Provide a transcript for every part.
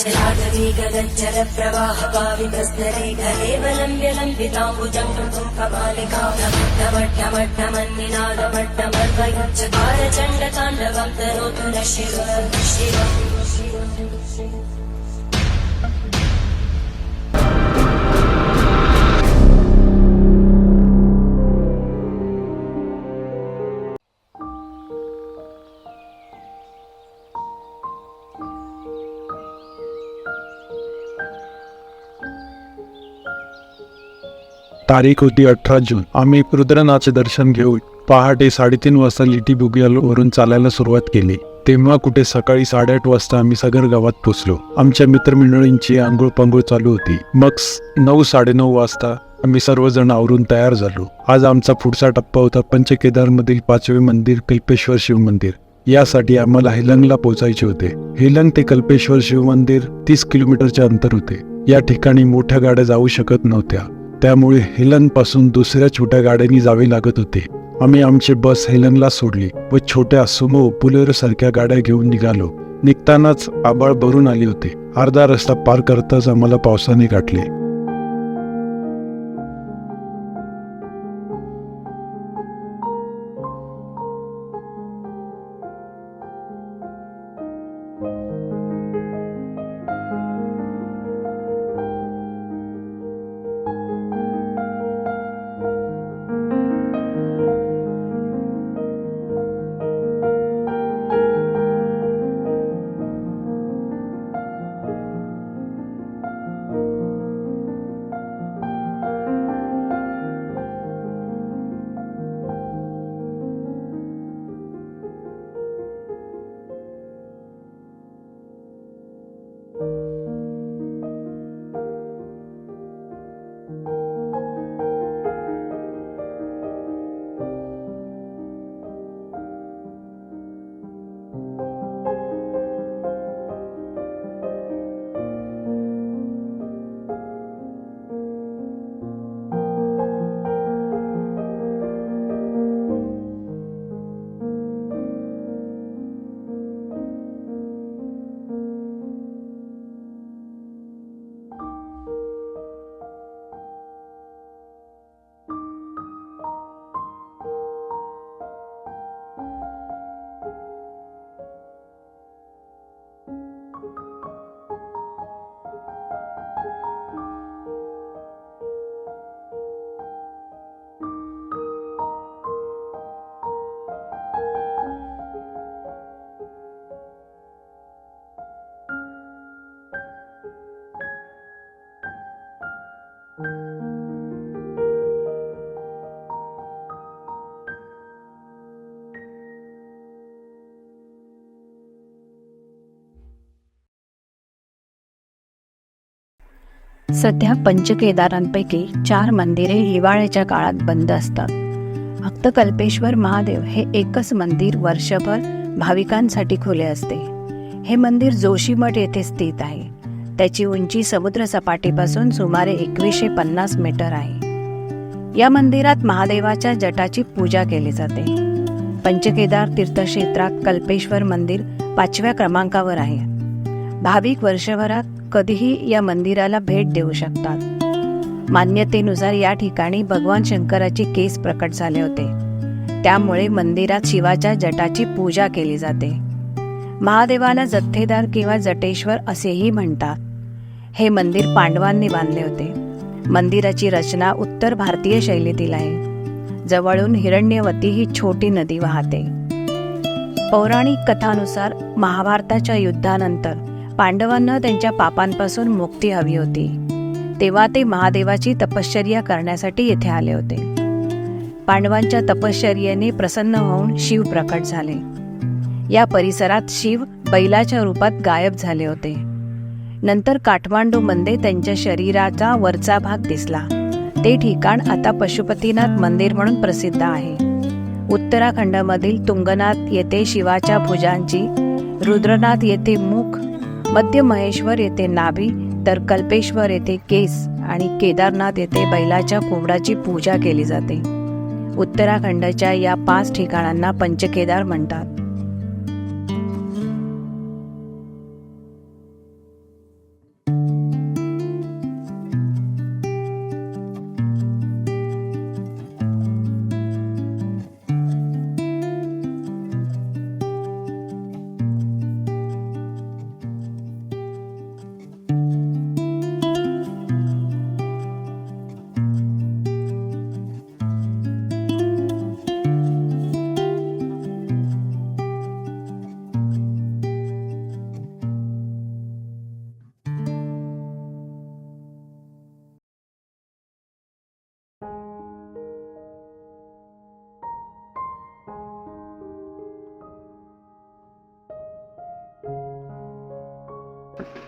जलागवीगदज्जल प्रवाह पावितस्तरे घरेवलं व्यलम्बिताम्बुजं कृतं कपालिका ढमढमढमन्निनादमड्डमर्वयुच्चकार चण्डताण्डवं तनोतु नः शिव तारीख होती 18 जून. आम्ही रुद्रनाथचे दर्शन घेऊन पहाटे 3:30 वाजता लिटी बुगियावरून चालायला सुरुवात केली. तेव्हा कुठे सकाळी 8:30 वाजता आम्ही सगर गावात पोचलो. आमच्या मित्रमंडळींची आंघोळ पांघोळ चालू होती. मग 9-9:30 वाजता आम्ही सर्वजण आवरून तयार झालो. आज आमचा पुढचा टप्पा होता पंचकेदारमधील 5वे मंदिर कल्पेश्वर शिव मंदिर. यासाठी आम्हाला हेलंगला पोहोचायचे होते. हेलंग ते कल्पेश्वर शिव मंदिर 30 किलोमीटरचे अंतर होते. या ठिकाणी मोठ्या गाड्या जाऊ शकत नव्हत्या, त्यामुळे हेलंग पासून दुसऱ्या छोट्या गाड्यांनी जावे लागत होते. आम्ही आमची बस हेलंगला सोडली व छोट्या सुमो बुलेरो सारख्या गाड्या घेऊन निघालो. निघतानाच आभाळ भरून आले होते. अर्धा रस्ता पार करताच आम्हाला पावसाने गाठले. सध्या पंचकेदारांपैकी 4 मंदिरे हिवाळ्याच्या काळात बंद असतात. फक्त कल्पेश्वर महादेव हे एकच मंदिर वर्षभर भाविकांसाठी खुले असते. हे मंदिर जोशीमठ येथे स्थित आहे. त्याची उंची समुद्र सपाटीपासून सुमारे 2150 मीटर आहे. या मंदिरात महादेवाच्या जटाची पूजा केली जाते. पंचकेदार तीर्थक्षेत्रात कल्पेश्वर मंदिर 5व्या क्रमांकावर आहे. भाविक वर्षभरात कधीही या मंदिराला भेट देऊ शकतात. मान्यतेनुसार या ठिकाणी भगवान शंकराचे केस प्रकट झाले होते, त्यामुळे मंदिरात शिवाच्या जटाची पूजा केली जाते. महादेवाला जथ्थेदार किंवा जटेश्वर असेही म्हणतात. हे मंदिर पांडवांनी बांधले होते. मंदिराची रचना उत्तर भारतीय शैलीतील आहे. जवळून हिरण्यवती ही छोटी नदी वाहते. पौराणिक कथानुसार महाभारताच्या युद्धानंतर पांडवांना त्यांच्या पापांपासून मुक्ती हवी होती. तेव्हा ते महादेवाची तपश्चर्या करण्यासाठी येथे आले होते. पांडवांच्या तपश्चर्येने प्रसन्न होऊन शिव प्रकट झाले. या परिसरात शिव बैलाच्या रूपात गायब झाले होते. नंतर काठमांडूमध्ये त्यांच्या शरीराचा वरचा भाग दिसला. ते ठिकाण आता पशुपतीनाथ मंदिर म्हणून प्रसिद्ध आहे. उत्तराखंडमधील तुंगनाथ येथे शिवाच्या भुजांची, रुद्रनाथ येथे मुख, मध्य महेश्वर येथे नाभी, तर कल्पेश्वर येथे केस आणि केदारनाथ येथे बैलाच्या कोंबडाची पूजा केली जाते. उत्तराखंडच्या या 5 ठिकाणांना पंचकेदार म्हणतात.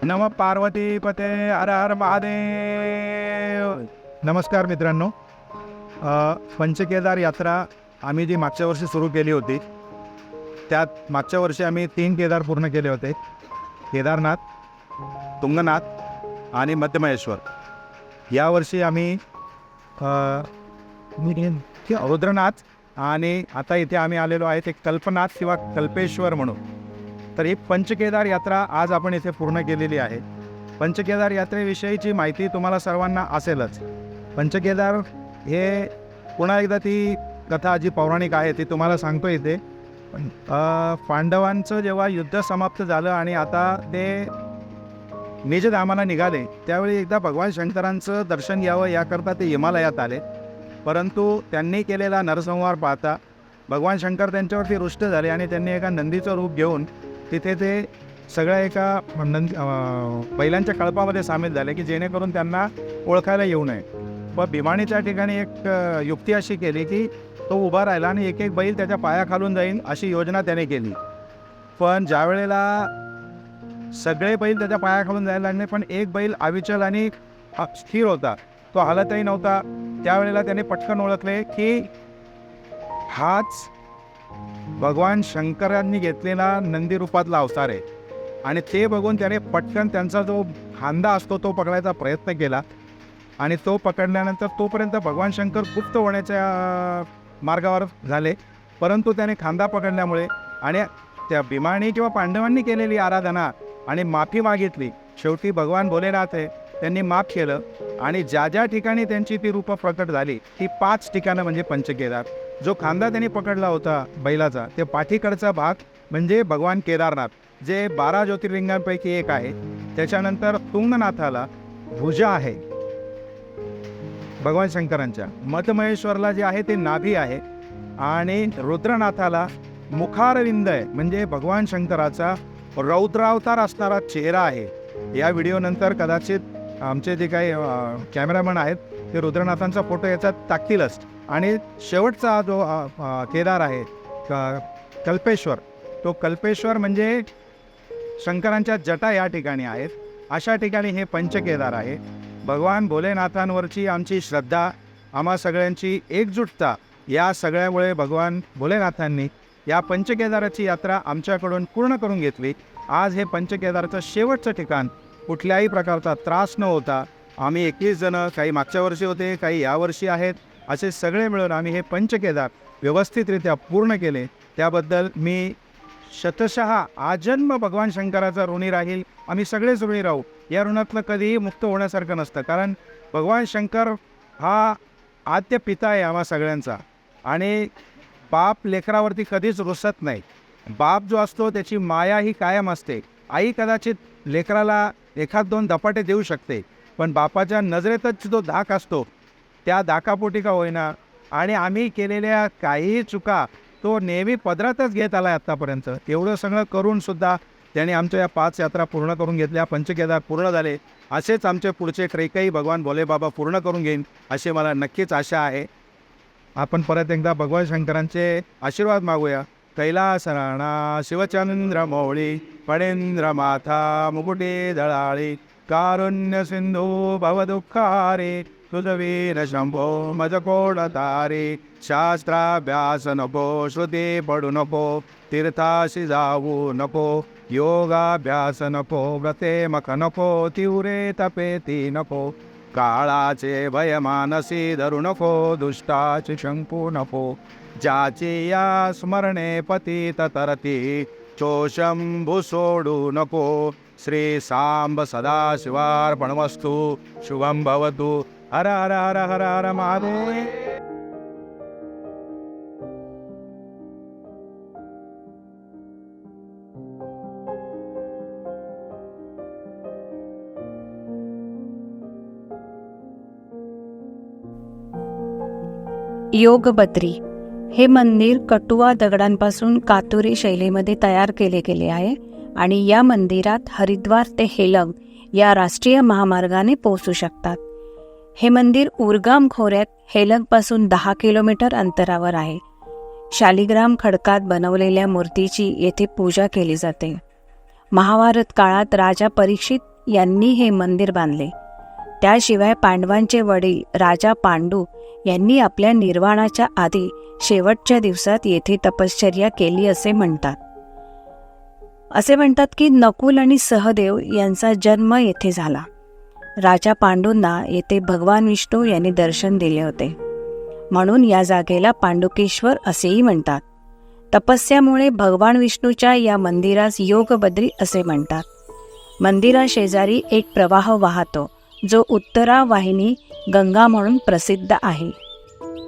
नम पार्वती पते हर हर महादेव. नमस्कार मित्रांनो. पंचकेदार यात्रा आम्ही जी मागच्या वर्षी सुरू केली होती, त्यात मागच्या वर्षी आम्ही 3 केदार पूर्ण केले होते. केदारनाथ, तुंगनाथ आणि मध्यमहेश्वर. यावर्षी आम्ही रुद्रनाथ आणि आता इथे आम्ही आलेलो आहे ते कल्पनाथ किंवा कल्पेश्वर म्हणून. तर ही पंचकेदार यात्रा आज आपण इथे पूर्ण केलेली आहे. पंचकेदार यात्रेविषयीची माहिती तुम्हाला सर्वांना असेलच. पंचकेदार हे पुन्हा एकदा ती कथा जी पौराणिक आहे ती तुम्हाला सांगतो इथे. पांडवांचं जेव्हा युद्ध समाप्त झालं आणि आता ते निजधामाला निघाले, त्यावेळी एकदा भगवान शंकरांचं दर्शन घ्यावं याकरता ते हिमालयात आले. परंतु त्यांनी केलेला नरसंहार पाहता भगवान शंकर त्यांच्यावरती रुष्ट झाले आणि त्यांनी एका नंदीचं रूप घेऊन तिथे ते सगळ्या एका बैलांच्या कळपामध्ये सामील झाले की जेणेकरून त्यांना ओळखायला येऊ नये. व भीमाणीच्या ठिकाणी एक युक्ती अशी केली की तो उभा राहिला आणि एक एक बैल त्याच्या पायाखालून जाईल अशी योजना त्याने केली. पण ज्या वेळेला सगळे बैल त्याच्या पायाखालून जायला लागले पण एक बैल अविचल आणि स्थिर होता, तो हालतही नव्हता, त्यावेळेला त्याने पटकन ओळखले की हाच भगवान शंकरांनी घेतलेला नंदी रूपातला अवतार आहे. आणि ते बघून त्याने पटकन त्यांचा जो खांदा असतो तो पकडायचा प्रयत्न केला आणि तो पकडल्यानंतर तोपर्यंत भगवान शंकर गुप्त होण्याच्या मार्गावर झाले. परंतु त्याने खांदा पकडल्यामुळे आणि त्या भीमानी किंवा पांडवांनी केलेली आराधना आणि माफी मागितली, शेवटी भगवान भोलेनाथ आहे त्यांनी माफ केलं आणि ज्या ज्या ठिकाणी त्यांची ती रूपं प्रकट झाली ती 5 ठिकाणं म्हणजे पंचकेदार. जो खांदा त्यांनी पकडला होता बैलाचा ते पाठीकडचा भाग म्हणजे भगवान केदारनाथ जे 12 ज्योतिर्लिंगांपैकी एक आहे. त्याच्यानंतर तुंगनाथाला भुजा आहे भगवान शंकरांच्या. मध्यमहेश्वरला जे आहे ते नाभी आहे आणि रुद्रनाथाला मुखारविंद आहे म्हणजे भगवान शंकराचा रौद्रावतार असणारा चेहरा आहे. या व्हिडिओनंतर कदाचित आमचे जे काही कॅमेरामॅन आहेत ते रुद्रनाथांचा फोटो याच्यात टाकतीलच. आणि शेवटचा जो केदार आहे कल्पेश्वर, तो कल्पेश्वर म्हणजे शंकरांच्या जटा या ठिकाणी आहेत. अशा ठिकाणी हे पंचकेदार आहे. भगवान भोलेनाथांवरची आमची श्रद्धा, आम्हा सगळ्यांची एकजुटता या सगळ्यामुळे भगवान भोलेनाथांनी या पंचकेदाराची यात्रा आमच्याकडून पूर्ण करून घेतली. आज हे पंचकेदारचं शेवटचं ठिकाण. कुठल्याही प्रकारचा त्रास न होता आम्ही 21 जणं, काही मागच्या वर्षी होते काही यावर्षी आहेत, असे सगळे मिळून आम्ही हे पंचकेदार व्यवस्थितरित्या पूर्ण केले. त्याबद्दल मी शतशः आजन्म भगवान शंकराचा ऋणी राहील. आम्ही सगळेच ऋणी राहू. या ऋणातलं कधीही मुक्त होण्यासारखं नसतं, कारण भगवान शंकर हा आद्य पिता आहे आम्हा सगळ्यांचा. आणि बाप लेकरावरती कधीच रुसत नाही. बाप जो असतो त्याची माया ही कायम असते. आई कदाचित लेकराला 1-2 धपाटे देऊ शकते, पण बापाच्या नजरेतच जो धाक असतो त्या धाकापोटी का होईना आणि आम्ही केलेल्या काही चुका तो नेहमी पदरातच घेत आला आहे आत्तापर्यंत. एवढं सगळं करूनसुद्धा त्याने आमच्या या 5 यात्रा पूर्ण करून घेतल्या. पंचकेदार पूर्ण झाले. असेच आमचे पुढचे ट्रेकही भगवान भोलेबाबा पूर्ण करून घेईन अशी मला नक्कीच आशा आहे. आपण परत एकदा भगवान शंकरांचे आशीर्वाद मागूया. कैलास राणा शिवचंद्र मौळी फणेंद्र माथा मुकुटे दळाळी कारुण्य सिंधू भवदुःखारे तुझवीर शंभो मज कोड तारे. शास्त्राभ्यास नको, श्रुती पडू नको, तीर्थाशी जाऊ नको, योगाभ्यास नको, व्रते मख नको, तिवरे तपेती नको, काळाचे भय मानसी धरू नको, दुष्टाचे शंकू नको, ज्याची या स्मरणे पतित तरती, चोशंभू सोडू नको. श्री सांब सदाशिवार्पणमस्तु. शुभं भवतु. हर हर हर हर हर महादेव. योगबद्री हे मंदिर कटुआ दगडांपासून कातुरी शैलीमध्ये तयार केले गेले आहे आणि या मंदिरात हरिद्वार ते हेलंग या राष्ट्रीय महामार्गाने पोहोचू शकतात. हे मंदिर उरगाम खोऱ्यात हेलंगपासून 10 किलोमीटर अंतरावर आहे. शालिग्राम खडकात बनवलेल्या मूर्तीची येथे पूजा केली जाते. महाभारत काळात राजा परीक्षित यांनी हे मंदिर बांधले. त्याशिवाय पांडवांचे वडील राजा पांडू यांनी आपल्या निर्वाणाच्या आधी शेवटच्या दिवसात येथे तपश्चर्या केली असे म्हणतात. असे म्हणतात की नकुल आणि सहदेव यांचा जन्म येथे झाला. राजा पांडूंना येथे भगवान विष्णू यांनी दर्शन दिले होते, म्हणून या जागेला पांडुकेश्वर असेही म्हणतात. तपस्यामुळे भगवान विष्णूच्या या मंदिरास योगबद्री असे म्हणतात. मंदिराशेजारी एक प्रवाह वाहतो, जो उत्तरा वाहिनी गंगा म्हणून प्रसिद्ध आहे.